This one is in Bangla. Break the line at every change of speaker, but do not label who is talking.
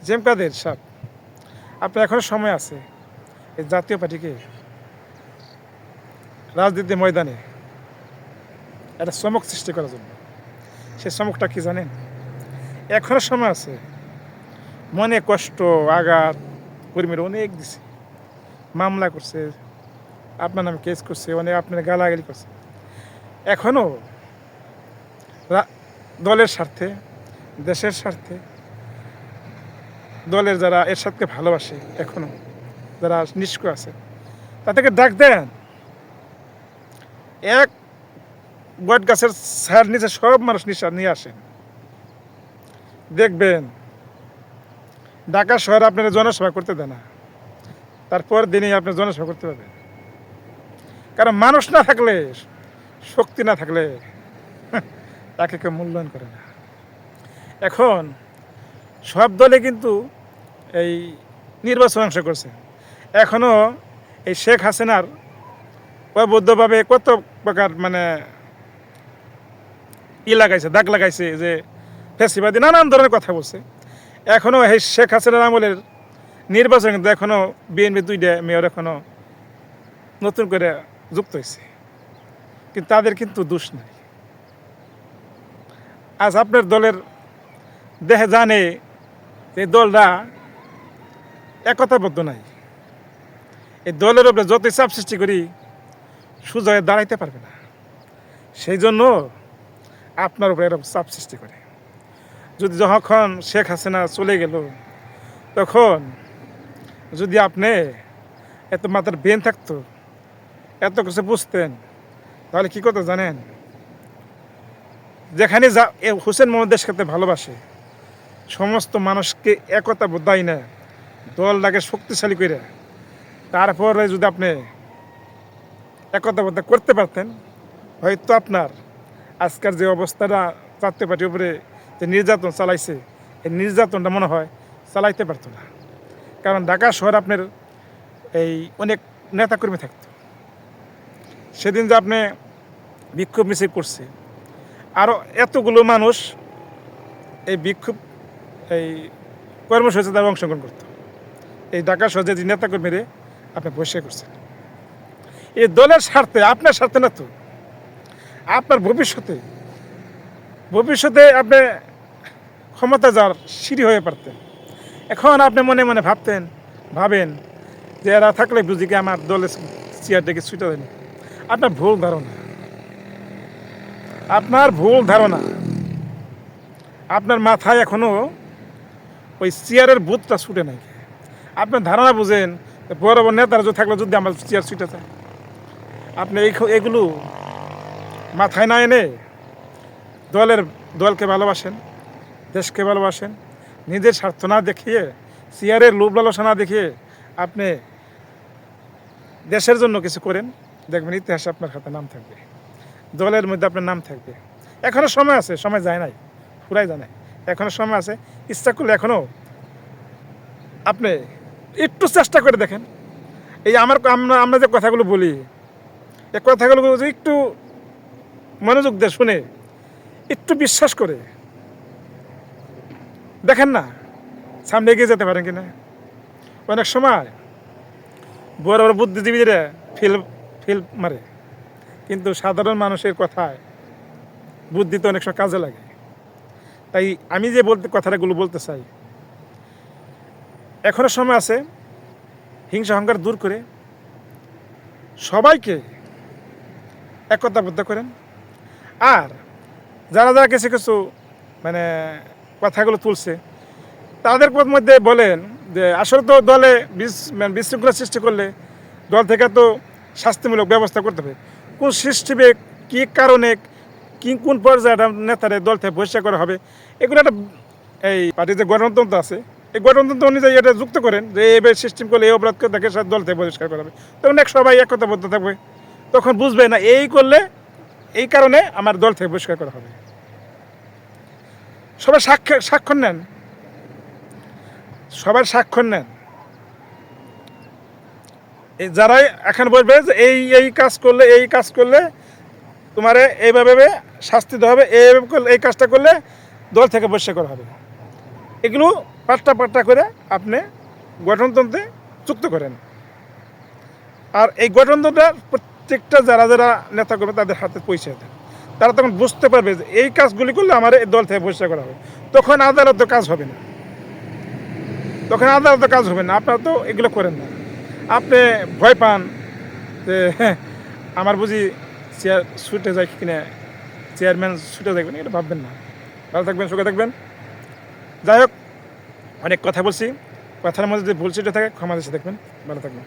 জেম কাদের সাহেব, আপনার এখনো সময় আছে এই জাতীয় পার্টিকে রাজনীতির ময়দানে একটা চমক সৃষ্টি করার জন্য। সেই চমকটা কি জানেন? এখনো সময় আছে। মনে কষ্ট, আঘাত কর্মীরা অনেক দিছে, মামলা করছে, আপনার নামে কেস করছে, অনেক আপনার গালাগালি করছে। এখনও দলের স্বার্থে, দেশের স্বার্থে, দলের যারা এরশাদকে ভালোবাসে, এখনও যারা নিষ্ক্রিয় আছে, তাদেরকে ডাক দেন। এক বট গাছের ছায়ার নিচে সব মানুষ নিয়ে আসেন। দেখবেন ঢাকা শহরে আপনারা জনসভা করতে দেন না, তারপর দিনেই আপনি জনসভা করতে পারবেন। কারণ মানুষ না থাকলে, শক্তি না থাকলে তাকে কেউ মূল্যায়ন করে না। এখন সব দলে কিন্তু এই নির্বাচন অংশ করছে। এখনও এই শেখ হাসিনার অবৈধভাবে কত প্রকার লাগাইছে, দাগ লাগাইছে, যে ফেসিবাদী নানান ধরনের কথা বলছে। এখনও এই শেখ হাসিনার আমলের নির্বাচন কিন্তু এখনও বিএনপি 2টা মেয়র এখনও নতুন করে যুক্ত হয়েছে, কিন্তু তাদের কিন্তু দোষ নাই। আজ আপনার দলের দেহে জানে এই দলটা একতাবদ্ধ নাই। এই দলের উপরে যতই চাপ সৃষ্টি করি সোজা হয়ে দাঁড়াইতে পারবে না। সেই জন্য আপনার উপরে এরকম চাপ সৃষ্টি করে। যদি যখন শেখ হাসিনা চলে গেল, তখন যদি আপনি এত মাথার ব্রেন থাকতো, এত কিছু বুঝতেন, তাহলে কী করতে জানেন? যেখানে হোসেন মোহাম্মদ দেশকে ভালোবাসে, সমস্ত মানুষকে একতা বোধাই না, দলটাকে শক্তিশালী করে তারপরে যদি আপনি একতাবদ্ধ করতে পারতেন, হয়তো আপনার আজকের যে অবস্থাটা জাতীয় পার্টির উপরে যে নির্যাতন চালাইছে, এই নির্যাতনটা মনে হয় চালাইতে পারতো না। কারণ ঢাকা শহরে আপনার এই অনেক নেতাকর্মী থাকতো। সেদিন যে আপনি বিক্ষোভ মিছিল করছে, আরও এতগুলো মানুষ এই বিক্ষোভ এই কর্মসূচিতে তারা অংশগ্রহণ করতো। এই ঢাকা শহরে যে নেতাকর্মীরে আপনি বসে করছেন এই দলের স্বার্থে, আপনার স্বার্থে না তো, আপনার ভবিষ্যতে আপনি ক্ষমতা যাওয়ার সিঁড়ি হয়ে পারতেন। এখন আপনি মনে মনে ভাবেন যে এরা থাকলে বুঝি কি আমার দলের চেয়ার ডেকে ছুটে দেয়নি। আপনার ভুল ধারণা। আপনার মাথায় এখনো ওই চেয়ারের বুথটা ছুটে নাই। আপনার ধারণা বুঝেন বড় বড় নেতারা যদি থাকলে যদি আমার চেয়ার ছুটে যায়। আপনি এগুলো মাথায় না এনে দলকে ভালোবাসেন, দেশকে ভালোবাসেন, নিজের স্বার্থ না দেখিয়ে, চেয়ারের লোভ লালসা না দেখিয়ে আপনি দেশের জন্য কিছু করেন, দেখবেন ইতিহাসে আপনার হাতে নাম থাকবে, দলের মধ্যে আপনার নাম থাকবে। এখনও সময় আছে, সময় যায় নাই, ফুরাই যায় নাই, এখনও সময় আছে। ইচ্ছা করলে এখনও আপনি একটু চেষ্টা করে দেখেন। এই আমরা যে কথাগুলো বলি, এই কথাগুলো যে একটু মনোযোগ দিয়ে শুনে, একটু বিশ্বাস করে দেখেন না, সামনে এগিয়ে যেতে পারেন কিনা। অনেক সময় বড় বড় বুদ্ধিজীবীরা ফিল মারে, কিন্তু সাধারণ মানুষের কথায় বুদ্ধি তো অনেক সময় কাজে লাগে। তাই আমি যে কথাগুলো বলতে চাই, এখনো সময় আছে। হিংসা অহংকার দূর করে সবাইকে একতাবদ্ধ করেন। আর যারা কিছু কিছু কথাগুলো তুলছে, তাদের মধ্যে বলেন যে আসলে তো দলে বিশৃঙ্খলা সৃষ্টি করলে দল থেকে তো শাস্তিমূলক ব্যবস্থা করতে হবে। কোন সিস্টেমে, কী কারণে, কোন পর্যায়ে নেতারে দল থেকে বহিষ্কার করা হবে, এগুলো একটা এই পার্টির যে গণতন্ত্র আছে, এই গণতন্ত্র অনুযায়ী এটা যুক্ত করেন যে এইভাবে সিস্টেম করলে এই অপরাধ করে তাকে দল থেকে বহিষ্কার করা হবে। তখন সবাই একতাবদ্ধ থাকবে, তখন বুঝবে না এই করলে এই কারণে আমার দল থেকে বহিষ্কার করা হবে। সবাই স্বাক্ষর নেন, যারাই এখন বলবে যে এই কাজ করলে তোমার এইভাবে শাস্তি দেওয়া হবে, এইভাবে করলে, এই কাজটা করলে দল থেকে বহিষ্কার করা হবে, এগুলো পাট্টা পাট্টা করে আপনি গঠনতন্ত্রে যুক্ত করেন। আর এই গঠনতন্ত্রটা প্রত্যেকটা যারা যারা নেতা করবে তাদের হাতে পৌঁছে দেন। তারা তখন বুঝতে পারবে যে এই কাজগুলি করলে আমার এই দল থেকে বহিষ্কার করা হবে। তখন আদালতে কাজ হবে না, তখন আদালতে কাজ হবে না। আপনারা তো এগুলো করেন না, আপনি ভয় পান যে আমার বুঝি চেয়ার ছুটে যায় কিনা, চেয়ারম্যান ছুটে যাবেন, এটা ভাববেন না। ভালো থাকবেন, সুখে থাকবেন। যাই হোক, অনেক কথা বলছি, কথার মধ্যে যদি ভুল ছুটে থাকে ক্ষমা দেশে দেখবেন। ভালো থাকবেন।